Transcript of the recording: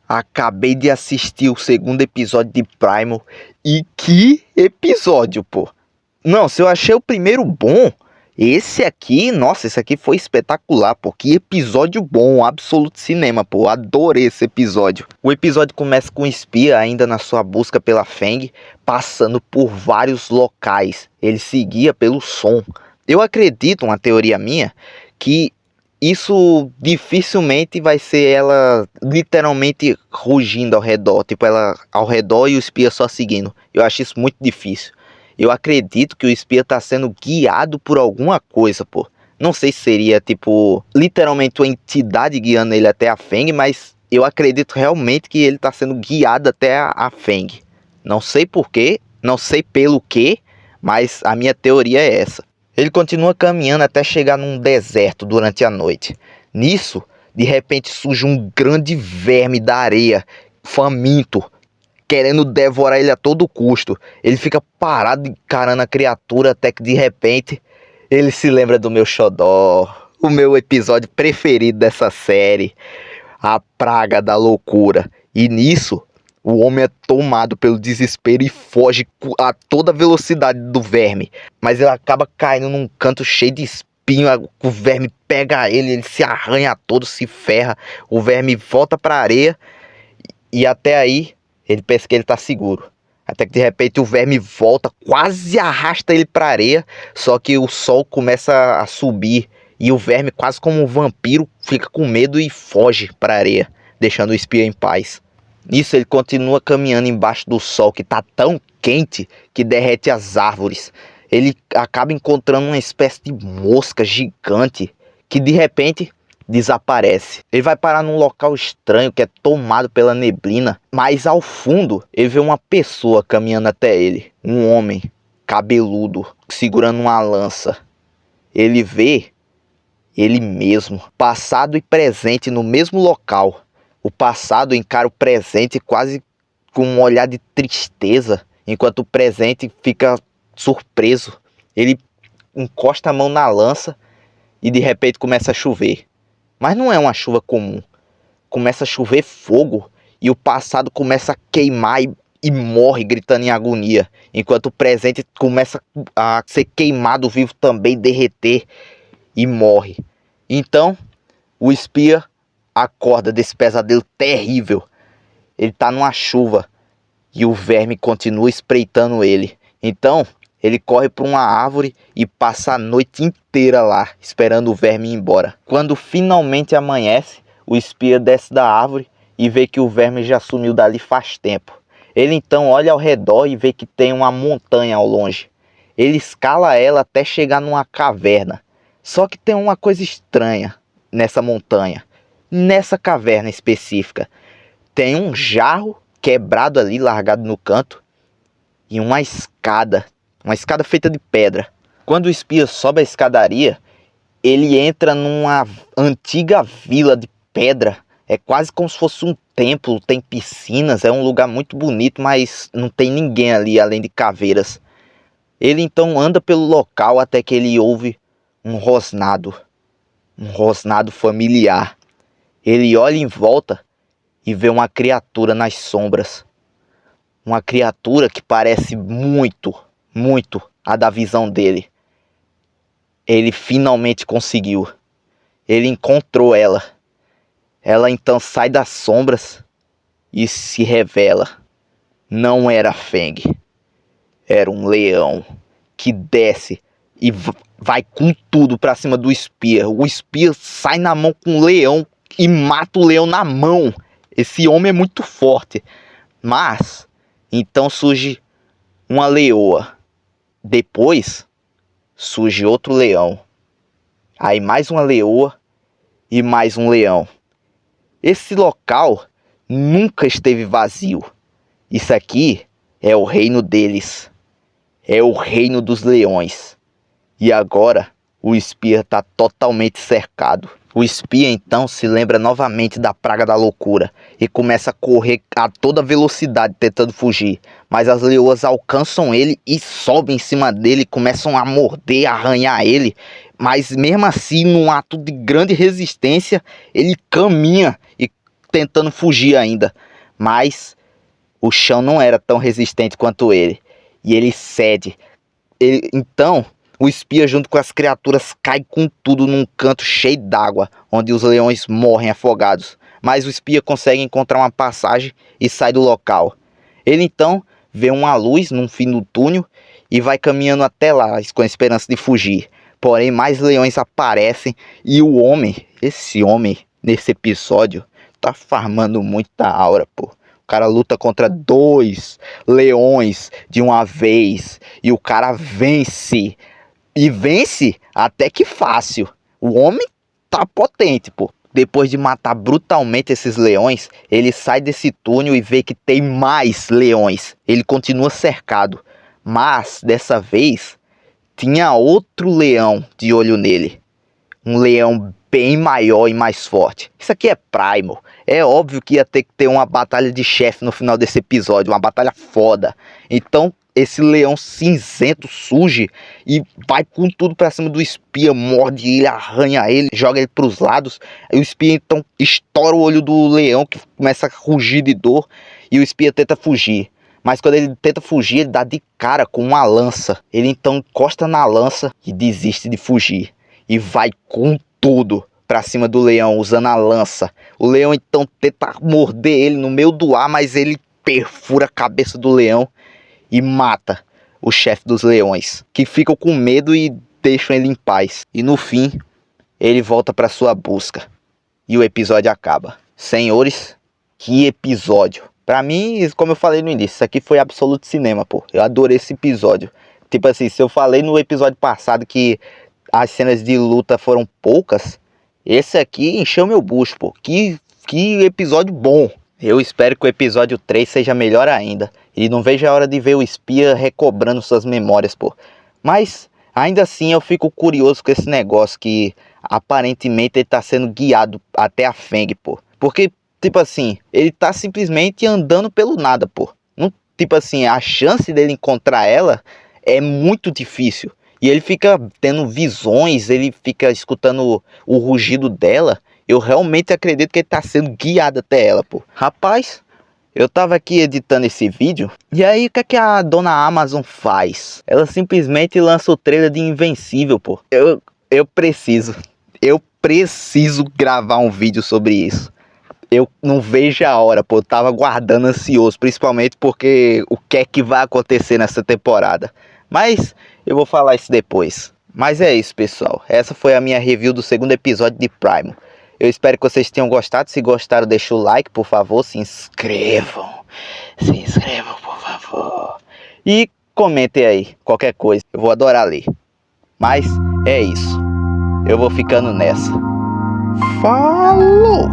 Acabei de assistir o segundo episódio de Primal. E que episódio, pô! Não, se eu achei o primeiro bom, esse aqui, nossa, esse aqui foi espetacular, pô. Que episódio bom, absoluto cinema, pô. Adorei esse episódio. O episódio começa com o espia ainda na sua busca pela Feng, passando por vários locais. Ele seguia pelo som. Eu acredito, uma teoria minha, que isso dificilmente vai ser ela literalmente rugindo ao redor, tipo ela ao redor e o espia só seguindo. Eu acho isso muito difícil. Eu acredito que o espia tá sendo guiado por alguma coisa, pô. Não sei se seria tipo literalmente uma entidade guiando ele até a Feng, mas eu acredito realmente que ele tá sendo guiado até a Feng. Não sei porquê, não sei pelo que, mas a minha teoria é essa. Ele continua caminhando até chegar num deserto durante a noite. Nisso, de repente surge um grande verme da areia, faminto, querendo devorar ele a todo custo. Ele fica parado encarando a criatura até que de repente ele se lembra do meu xodó, o meu episódio preferido dessa série, a Praga da Loucura. E nisso, o homem é tomado pelo desespero e foge a toda velocidade do verme. Mas ele acaba caindo num canto cheio de espinho. O verme pega ele se arranha todo, se ferra. O verme volta para a areia e até aí ele pensa que ele tá seguro. Até que de repente o verme volta, quase arrasta ele para a areia. Só que o sol começa a subir e o verme, quase como um vampiro, fica com medo e foge para a areia, deixando o espia em paz. Nisso ele continua caminhando embaixo do sol que tá tão quente que derrete as árvores. Ele acaba encontrando uma espécie de mosca gigante que de repente desaparece. Ele vai parar num local estranho que é tomado pela neblina, mas ao fundo ele vê uma pessoa caminhando até ele. Um homem cabeludo segurando uma lança. Ele vê ele mesmo, passado e presente no mesmo local. O passado encara o presente quase com um olhar de tristeza, enquanto o presente fica surpreso. Ele encosta a mão na lança e de repente começa a chover. Mas não é uma chuva comum. Começa a chover fogo e o passado começa a queimar e morre gritando em agonia, enquanto o presente começa a ser queimado vivo também, derreter e morre. Então, o espia acorda desse pesadelo terrível. Ele tá numa chuva e o verme continua espreitando ele. Então ele corre para uma árvore e passa a noite inteira lá, esperando o verme ir embora. Quando finalmente amanhece, o espia desce da árvore e vê que o verme já sumiu dali faz tempo. Ele então olha ao redor e vê que tem uma montanha ao longe. Ele escala ela até chegar numa caverna. Só que tem uma coisa estranha nessa montanha. Nessa caverna específica, tem um jarro quebrado ali, largado no canto, e uma escada feita de pedra. Quando o espia sobe a escadaria, ele entra numa antiga vila de pedra. É quase como se fosse um templo, tem piscinas, é um lugar muito bonito, mas não tem ninguém ali além de caveiras. Ele então anda pelo local até que ele ouve um rosnado familiar. Ele olha em volta e vê uma criatura nas sombras. Uma criatura que parece muito a da visão dele. Ele finalmente conseguiu. Ele encontrou ela. Ela então sai das sombras e se revela. Não era Feng. Era um leão que desce e vai com tudo pra cima do espia. O espia sai na mão com o leão e mata o leão na mão. Esse homem é muito forte. Mas então surge uma leoa. Depois surge outro leão. Aí mais uma leoa e mais um leão. Esse local nunca esteve vazio. Isso aqui é o reino deles. É o reino dos leões. E agora o espia está totalmente cercado. O espia então se lembra novamente da Praga da Loucura e começa a correr a toda velocidade tentando fugir. Mas as leoas alcançam ele e sobem em cima dele, começam a morder, a arranhar ele. Mas mesmo assim, num ato de grande resistência, ele caminha e tentando fugir ainda. Mas o chão não era tão resistente quanto ele. E ele cede. Então, o espia junto com as criaturas cai com tudo num canto cheio d'água, onde os leões morrem afogados. Mas o espia consegue encontrar uma passagem e sai do local. Ele então vê uma luz no fim do túnel e vai caminhando até lá com a esperança de fugir. Porém, mais leões aparecem e o homem, esse homem, nesse episódio, tá farmando muita aura, pô. O cara luta contra 2 leões de uma vez e o cara vence. E vence até que fácil. O homem tá potente, pô. Depois de matar brutalmente esses leões, ele sai desse túnel e vê que tem mais leões. Ele continua cercado, mas dessa vez tinha outro leão de olho nele. Um leão bem maior e mais forte. Isso aqui é Primal. É óbvio que ia ter que ter uma batalha de chefe no final desse episódio, uma batalha foda. Então esse leão cinzento surge e vai com tudo pra cima do espia, morde ele, arranha ele, joga ele pros lados. E o espia então estoura o olho do leão, que começa a rugir de dor, e o espia tenta fugir. Mas quando ele tenta fugir, ele dá de cara com uma lança. Ele então encosta na lança e desiste de fugir. E vai com tudo pra cima do leão, usando a lança. O leão então tenta morder ele no meio do ar, mas ele perfura a cabeça do leão e mata o chefe dos leões, que ficam com medo e deixam ele em paz. E no fim, ele volta para sua busca. E o episódio acaba. Senhores, que episódio. Pra mim, como eu falei no início, isso aqui foi absoluto cinema, pô. Eu adorei esse episódio. Tipo assim, se eu falei no episódio passado que as cenas de luta foram poucas, esse aqui encheu meu bucho, pô. Que episódio bom. Eu espero que o episódio 3 seja melhor ainda. E não vejo a hora de ver o espia recobrando suas memórias, pô. Mas, ainda assim, eu fico curioso com esse negócio que aparentemente ele tá sendo guiado até a Feng, pô. Porque, tipo assim, ele tá simplesmente andando pelo nada, pô. Não, tipo assim, a chance dele encontrar ela é muito difícil. E ele fica tendo visões, ele fica escutando o rugido dela. Eu realmente acredito que ele tá sendo guiado até ela, pô. Rapaz, eu tava aqui editando esse vídeo, e aí o que é que a dona Amazon faz? Ela simplesmente lança o trailer de Invencível, pô. Eu preciso gravar um vídeo sobre isso. Eu não vejo a hora, pô. Eu tava aguardando ansioso, principalmente porque o que é que vai acontecer nessa temporada. Mas eu vou falar isso depois. Mas é isso, pessoal. Essa foi a minha review do segundo episódio de Primal. Eu espero que vocês tenham gostado. Se gostaram, deixa o like, por favor. Se inscrevam. Se inscrevam, por favor. E comentem aí qualquer coisa. Eu vou adorar ler. Mas é isso. Eu vou ficando nessa. Falou!